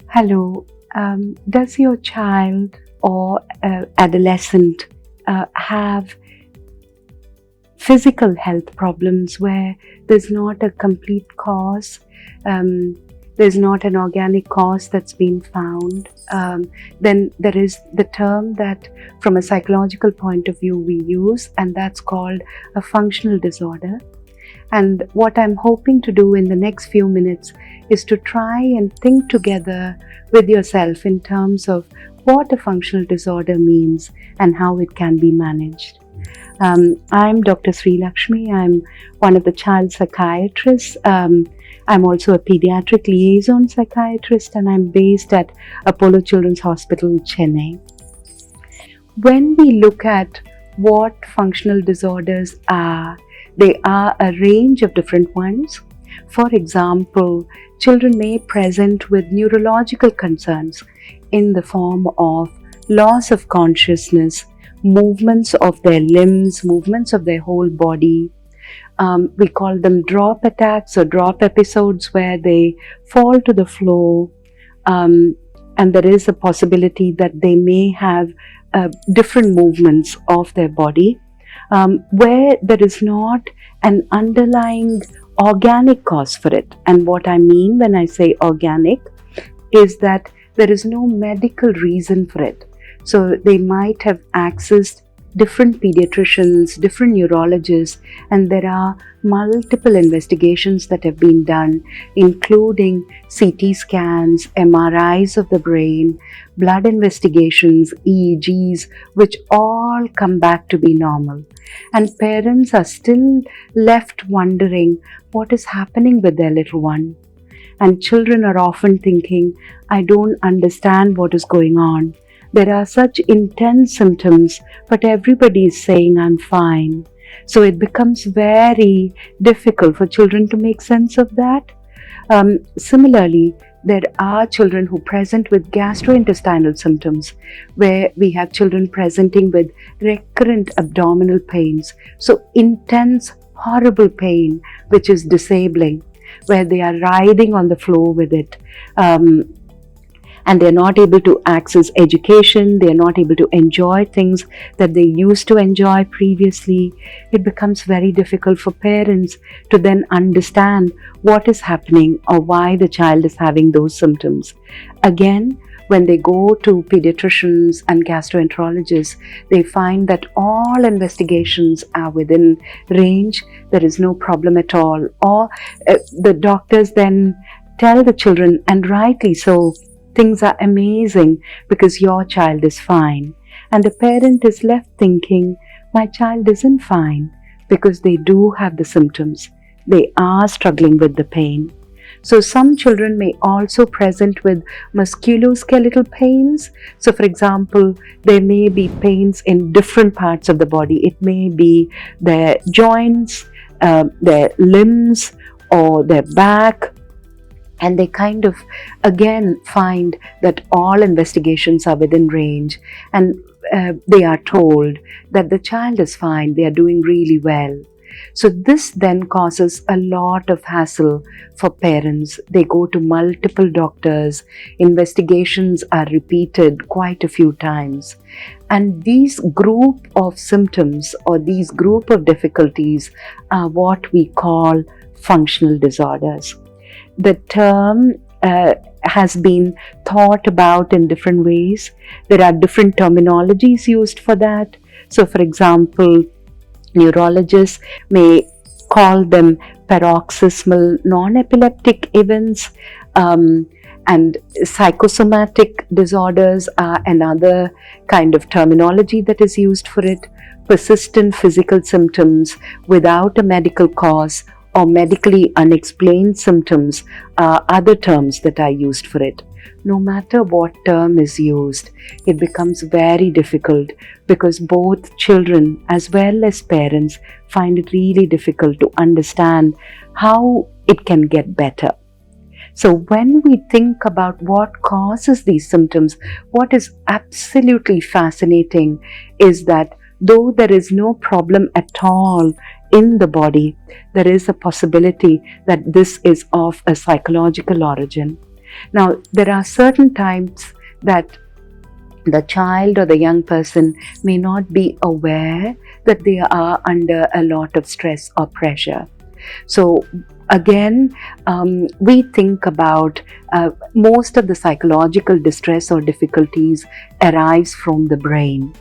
Hello. Does your child or adolescent have physical health problems where there's not a complete cause? There's not an organic cause that's been found. Then there is the term that, from a psychological point of view, we use, and that's called a functional disorder. And what I'm hoping to do in the next few minutes is to try and think together with yourself in terms of what a functional disorder means and how it can be managed. I'm Dr. Srilakshmi. I'm one of the child psychiatrists. I'm also a pediatric liaison psychiatrist, and I'm based at Apollo Children's Hospital, Chennai. When we look at what functional disorders are, they are a range of different ones. For example, children may present with neurological concerns in the form of loss of consciousness, movements of their limbs, movements of their whole body. We call them drop attacks or drop episodes where they fall to the floor, and there is a possibility that they may have different movements of their body. Where there is not an underlying organic cause for it. And what I mean when I say organic is that there is no medical reason for it. So they might have accessed different pediatricians, different neurologists, and there are multiple investigations that have been done, including CT scans, MRIs of the brain, blood investigations, EEGs, which all come back to be normal. And parents are still left wondering what is happening with their little one. And children are often thinking, I don't understand what is going on. There are such intense symptoms, but everybody is saying I'm fine. So it becomes very difficult for children to make sense of that. Similarly, there are children who present with gastrointestinal symptoms, where we have children presenting with recurrent abdominal pains. So intense, horrible pain, which is disabling, where they are writhing on the floor with it. And they're not able to access education, they're not able to enjoy things that they used to enjoy previously. It becomes very difficult for parents to then understand what is happening or why the child is having those symptoms. Again, when they go to pediatricians and gastroenterologists, they find that all investigations are within range, there is no problem at all. Or the doctors then tell the children, and rightly so, things are amazing because your child is fine. And the parent is left thinking, my child isn't fine because they do have the symptoms. They are struggling with the pain. So some children may also present with musculo-skeletal pains. So for example, there may be pains in different parts of the body. It may be their joints, their limbs, or their back. And they kind of, again, find that all investigations are within range, and they are told that the child is fine, they are doing really well. So this then causes a lot of hassle for parents. They go to multiple doctors, investigations are repeated quite a few times. And these group of symptoms or these group of difficulties are what we call functional disorders. The term has been thought about in different ways. There are different terminologies used for that. So, for example, neurologists may call them paroxysmal non-epileptic events, and psychosomatic disorders are another kind of terminology that is used for it. Persistent physical symptoms without a medical cause or medically unexplained symptoms are other terms that are used for it. No matter what term is used, it becomes very difficult because both children as well as parents find it really difficult to understand how it can get better. So when we think about what causes these symptoms, what is absolutely fascinating is that though there is no problem at all in the body, there is a possibility that this is of a psychological origin. Now, there are certain times that the child or the young person may not be aware that they are under a lot of stress or pressure. So again, we think about most of the psychological distress or difficulties arise from the brain.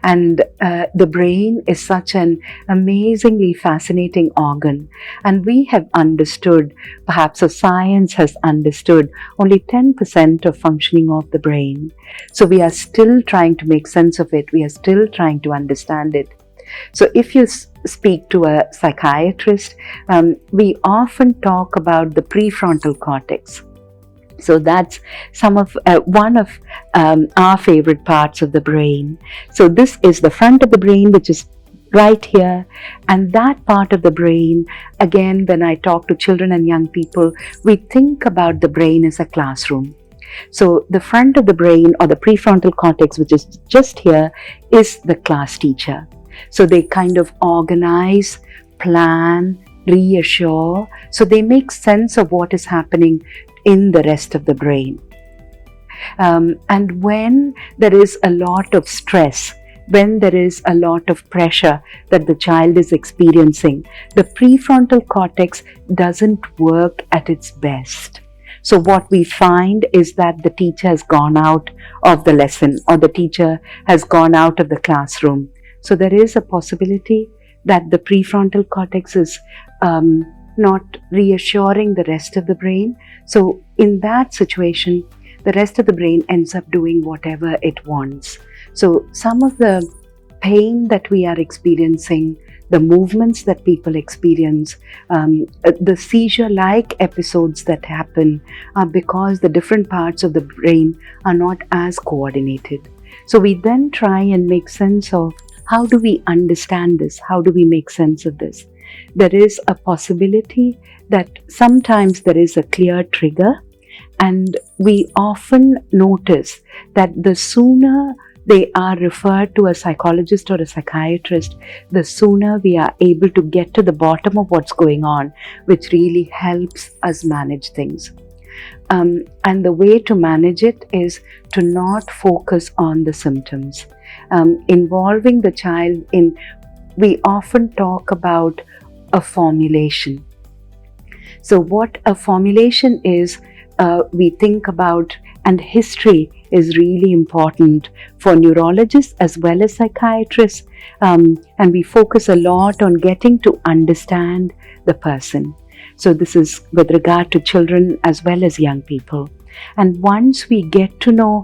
And the brain is such an amazingly fascinating organ. And we have understood, perhaps the science has understood, only 10% of functioning of the brain. So we are still trying to make sense of it. We are still trying to understand it. So if you speak to a psychiatrist, we often talk about the prefrontal cortex. So that's one of our favorite parts of the brain. So this is the front of the brain, which is right here. And that part of the brain, again, when I talk to children and young people, we think about the brain as a classroom. So the front of the brain, or the prefrontal cortex, which is just here, is the class teacher. So they kind of organize, plan, reassure. So they make sense of what is happening in the rest of the brain. And when there is a lot of stress, when there is a lot of pressure that the child is experiencing, the prefrontal cortex doesn't work at its best. So what we find is that the teacher has gone out of the lesson, or the teacher has gone out of the classroom. So there is a possibility that the prefrontal cortex is not reassuring the rest of the brain. So in that situation, the rest of the brain ends up doing whatever it wants. So some of the pain that we are experiencing, the movements that people experience, the seizure-like episodes that happen are because the different parts of the brain are not as coordinated. So we then try and make sense of, how do we understand this? How do we make sense of this? There is a possibility that sometimes there is a clear trigger, and we often notice that the sooner they are referred to a psychologist or a psychiatrist, the sooner we are able to get to the bottom of what's going on, which really helps us manage things. And the way to manage it is to not focus on the symptoms. Involving the child in, we often talk about a formulation. So what a formulation is, we think about, and history is really important for neurologists as well as psychiatrists, and we focus a lot on getting to understand the person. So this is with regard to children as well as young people. And once we get to know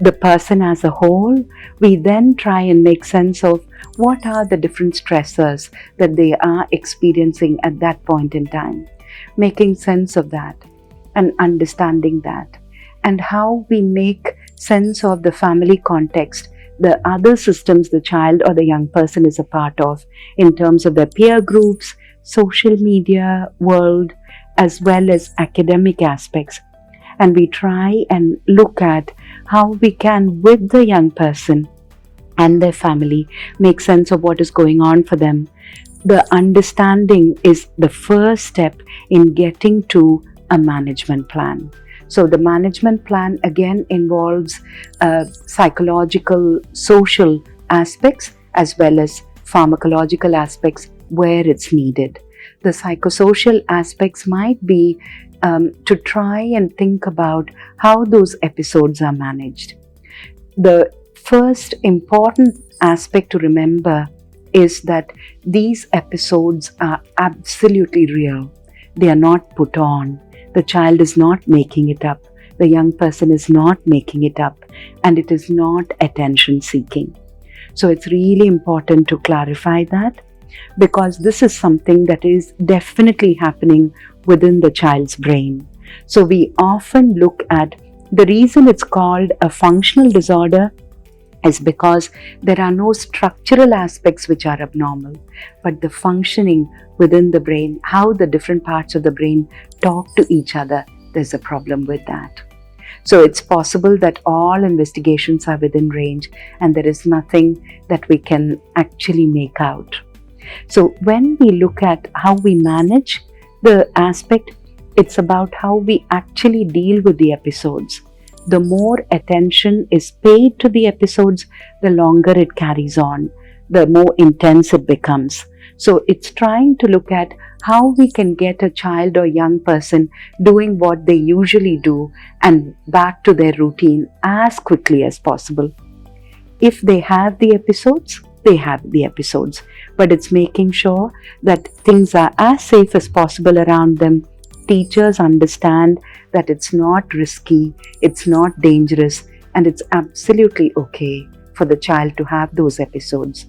the person as a whole, we then try and make sense of what are the different stressors that they are experiencing at that point in time, making sense of that and understanding that, and how we make sense of the family context, the other systems the child or the young person is a part of in terms of their peer groups, social media world, as well as academic aspects. And we try and look at how we can, with the young person and their family, make sense of what is going on for them. The understanding is the first step in getting to a management plan. So the management plan again involves psychological, social aspects as well as pharmacological aspects where it's needed. The psychosocial aspects might be to try and think about how those episodes are managed. The first important aspect to remember is that these episodes are absolutely real. They are not put on. The child is not making it up. The young person is not making it up. And it is not attention seeking. So it's really important to clarify that, because this is something that is definitely happening within the child's brain. So we often look at the reason it's called a functional disorder is because there are no structural aspects which are abnormal, but the functioning within the brain, how the different parts of the brain talk to each other, there's a problem with that. So it's possible that all investigations are within range and there is nothing that we can actually make out. So when we look at how we manage the aspect, it's about how we actually deal with the episodes. The more attention is paid to the episodes, the longer it carries on, the more intense it becomes. So it's trying to look at how we can get a child or young person doing what they usually do and back to their routine as quickly as possible. If they have the episodes, they have the episodes, but it's making sure that things are as safe as possible around them. Teachers understand that it's not risky, it's not dangerous, and it's absolutely okay for the child to have those episodes.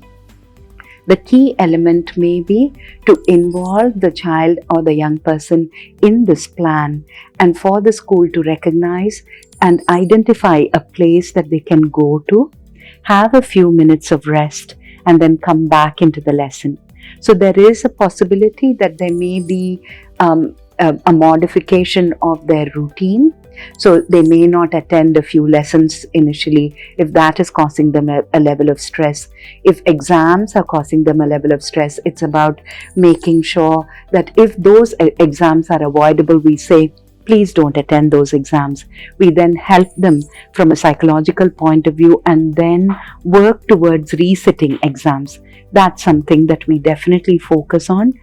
The key element may be to involve the child or the young person in this plan, and for the school to recognize and identify a place that they can go to, have a few minutes of rest, and then come back into the lesson. So there is a possibility that there may be a modification of their routine. So they may not attend a few lessons initially if that is causing them a level of stress. If exams are causing them a level of stress, it's about making sure that if those exams are avoidable, we say, please don't attend those exams. We then help them from a psychological point of view and then work towards resitting exams. That's something that we definitely focus on.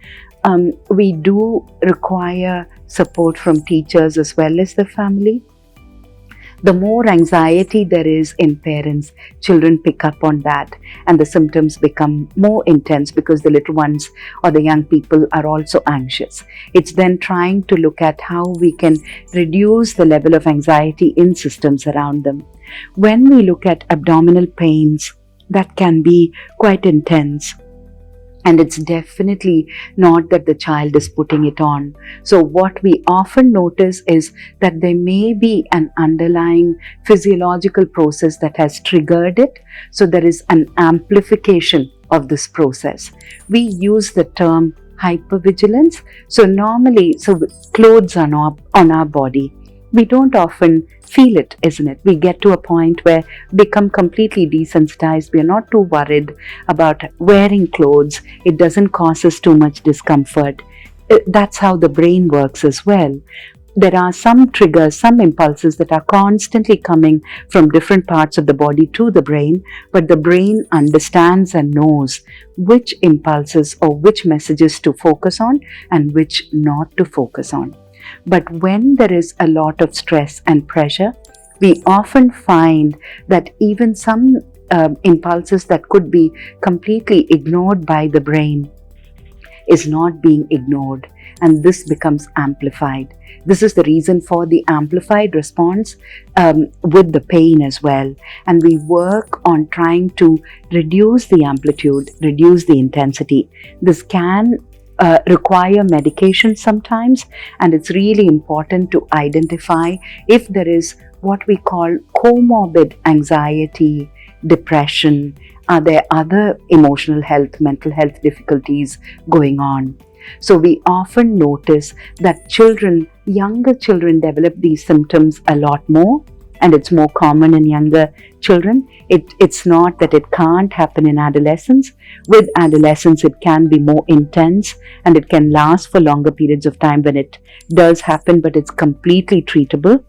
We do require support from teachers as well as the family. The more anxiety there is in parents, children pick up on that and the symptoms become more intense because the little ones or the young people are also anxious. It's then trying to look at how we can reduce the level of anxiety in systems around them. When we look at abdominal pains, that can be quite intense. And it's definitely not that the child is putting it on. So what we often notice is that there may be an underlying physiological process that has triggered it. So there is an amplification of this process. We use the term hypervigilance. So normally, clothes are not on our body. We don't often feel it, isn't it? We get to a point where we become completely desensitized. We are not too worried about wearing clothes. It doesn't cause us too much discomfort. That's how the brain works as well. There are some triggers, some impulses that are constantly coming from different parts of the body to the brain, but the brain understands and knows which impulses or which messages to focus on and which not to focus on. But when there is a lot of stress and pressure, we often find that even some impulses that could be completely ignored by the brain is not being ignored, and this becomes amplified. This is the reason for the amplified response with the pain as well. And we work on trying to reduce the amplitude, reduce the intensity. This can require medication sometimes, and it's really important to identify if there is what we call comorbid anxiety, depression. Are there other emotional health, mental health difficulties going on? So we often notice that younger children develop these symptoms a lot more, and it's more common in younger children. It's not that it can't happen in adolescence. With adolescence, it can be more intense and it can last for longer periods of time when it does happen, but it's completely treatable.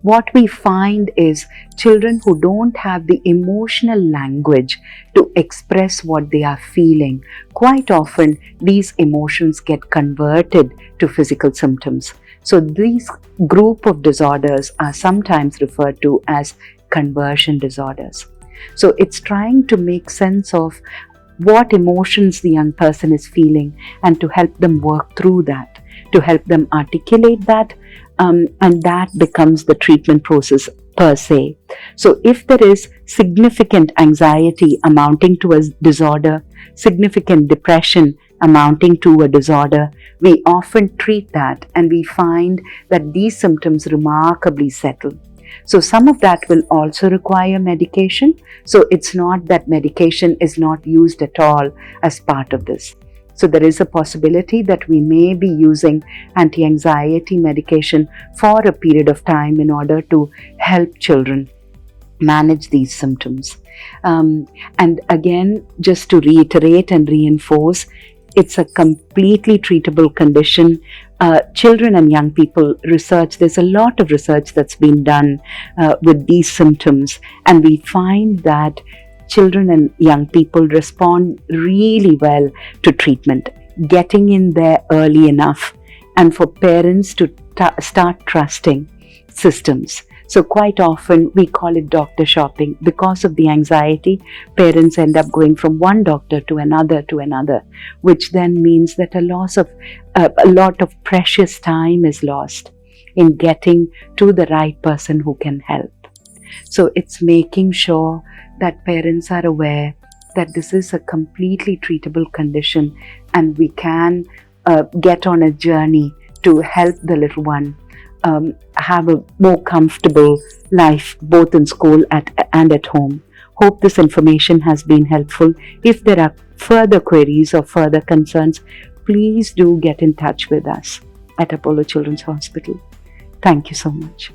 What we find is children who don't have the emotional language to express what they are feeling, quite often these emotions get converted to physical symptoms. So these group of disorders are sometimes referred to as conversion disorders. So it's trying to make sense of what emotions the young person is feeling and to help them work through that, to help them articulate that, and that becomes the treatment process per se. So if there is significant anxiety amounting to a disorder, significant depression amounting to a disorder, we often treat that and we find that these symptoms remarkably settle. So some of that will also require medication. So it's not that medication is not used at all as part of this. So there is a possibility that we may be using anti-anxiety medication for a period of time in order to help children manage these symptoms. And again, just to reiterate and reinforce, It's a completely treatable condition. Children and young people research, there's a lot of research that's been done with these symptoms, and we find that children and young people respond really well to treatment, getting in there early enough, and for parents to start trusting systems. So quite often we call it doctor shopping. Because of the anxiety, parents end up going from one doctor to another, which then means that a lot of precious time is lost in getting to the right person who can help. So it's making sure that parents are aware that this is a completely treatable condition, and we can get on a journey to help the little one have a more comfortable life, both in school and at home. Hope this information has been helpful. If there are further queries or further concerns, please do get in touch with us at Apollo Children's Hospital. Thank you so much.